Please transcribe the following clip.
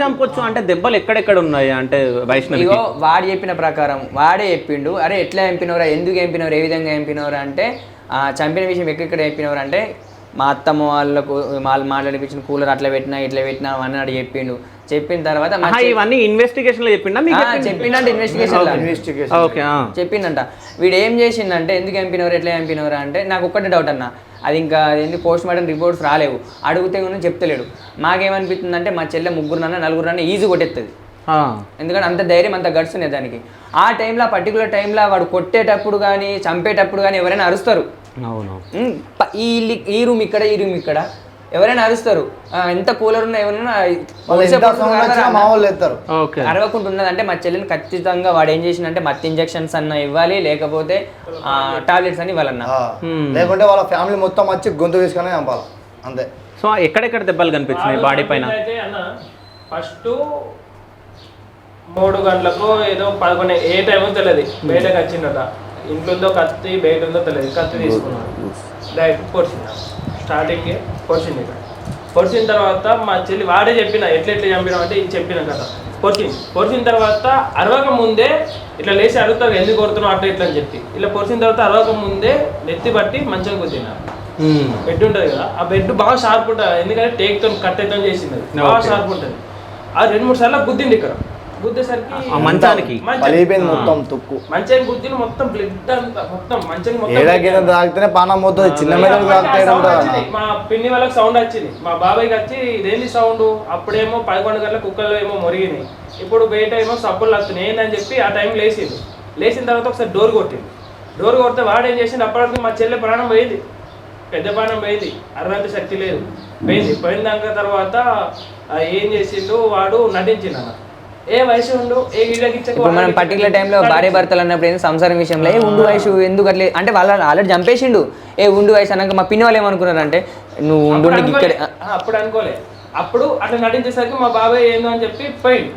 చంపొచ్చు అంటే దెబ్బలు ఎక్కడెక్కడ ఉన్నాయి అంటే వైష్ణవి వాడు చెప్పిన ప్రకారం వాడే చెప్పిండు, అరే ఎట్లా చంపినవరా, ఎందుకు చంపినవరు, ఏ విధంగా చంపినవరా అంటే చంపిన విషయం ఎక్కడ చెప్పినవరు అంటే మా అత్తమ్మ వాళ్ళకు వాళ్ళు మాట్లాడిపించిన కూలర్ అట్లా పెట్టినా ఇట్లా పెట్టినా అన్నాడు చెప్పిండు. చెప్పిన తర్వాత ఇవన్నీ ఇన్వెస్టిగేషన్ లో చెప్పిండంట, ఇన్వెస్టిగేషన్ చెప్పిండంట. వీడు ఏం చేసిండంటే ఎందుకు చంపినవరు ఎట్లా చంపినవరా అంటే నాకు ఒక్కటే డౌట్ అన్న, అది ఇంకా ఏంటి పోస్ట్ మార్టం రిపోర్ట్స్ రాలేవు, అడిగితే కూడా చెప్తలేడు. మాకేమనిపిస్తుంది అంటే మా చెల్లె ముగ్గురునన్నా నలుగురునన్నా ఈజీ కొట్టేస్తుంది, ఎందుకంటే అంత ధైర్యం అంత గట్స్ ఉన్నాయి దానికి. ఆ టైంలో పర్టికులర్ టైంలో వాడు కొట్టేటప్పుడు కానీ చంపేటప్పుడు కానీ ఎవరైనా అరుస్తారు. ఈ రూమ్ ఇక్కడ ఈ రూమ్ ఇక్కడ ఎవరైనా అరుస్తారు, ఎంత కూలర్ ఉన్నా ఎవరైనా అరవకుండా ఉన్నదంటే మా చెల్లెని ఖచ్చితంగా వాడు ఏం చేసిందంటే మత్తు ఇంజెక్షన్స్ అన్న ఇవ్వాలి, లేకపోతే టాబ్లెట్స్ అని ఇవ్వాలన్నా, లేకుంటే వాళ్ళ ఫ్యామిలీ మొత్తం వచ్చి గొంతు తీసుకొని చంపాలి అంతే. సో ఎక్కడెక్కడ దెబ్బలు కనిపించినాయి బాడీ పైన? ఫస్ట్ 3 గంటలకు ఏదో 11 ఏ టైమో తెలియదు, బయటకు వచ్చిందట. ఇంట్లో కత్తి బయట ఉందో తెలియదు, కత్తి తీసుకున్నాడు డైరెక్ట్ పొడిచింది. స్టార్టింగ్ పొడిచింది. పొడిచిన తర్వాత మా చెల్లి వాడే చెప్పిన ఎట్లా చంపినాం అంటే ఇది చెప్పిన కదా. పొడిచిన తర్వాత అరవక ముందే ఇట్లా లేచి అడుగుతారు ఎందుకు కొడుతున్నావు అట్లా ఇట్లా అని చెప్పి, ఇలా పొడిచిన తర్వాత అరవక ముందే నెత్తి బట్టి మంచిగా కుదిరినారు. బెడ్ ఉంటుంది కదా, ఆ బెడ్ బాగా షార్ప్ ఉంటుంది, ఎందుకంటే టేక్తో కట్టెతో చేసింది, బాగా షార్ప్ ఉంటుంది. ఆ 2-3 సార్లు గుద్దింది ఇక్కడ. గుద్దేసరికి మంచానికి గుద్దిన మొత్తం బ్లడ్ అంతా మొత్తం మంచానికి పానం పోతుంది. చిన్న మా పిన్ని వాళ్ళకి సౌండ్ వచ్చింది, మా బాబాయ్కి వచ్చి ఇదేంటి సౌండ్. అప్పుడేమో 11 గంటల కుక్కలు ఏమో మొరిగినాయి, ఇప్పుడు బయట ఏమో సబ్బులు వస్తున్నాయి ఏందని చెప్పి ఆ టైం లేచింది. లేచిన తర్వాత ఒకసారి డోర్ కొట్టింది. డోర్ కొడితే వాడు ఏం చేసింది, అప్పటికి మా చెల్లె ప్రాణం పోయింది, పెద్ద ప్రాణం పోయింది, అర్రంత శక్తి లేదు, పోయిన దాకా తర్వాత ఏం చేసిండు వాడు నటించిండు అన్న. ఏ వయసు ఉండు ఏ ఇప్పుడు మనం పర్టికులర్ టైంలో భార్య భర్తలు అన్నప్పుడు ఏంది సంసారం విషయంలో ఏ ఉండు వయసు ఎందుకు అట్లే అంటే వాళ్ళు ఆల్రెడీ చంపేసిండు. ఏ ఉండు వయసు అన్నాక మా పిన్ని వాళ్ళు ఏమనుకున్నారు అంటే నువ్వు ఉండు ఇక్కడ అప్పుడు అనుకోలే. అప్పుడు అట్లా నటించేసరికి మా బాబాయ్ ఏందో అని చెప్పి పోయిండు.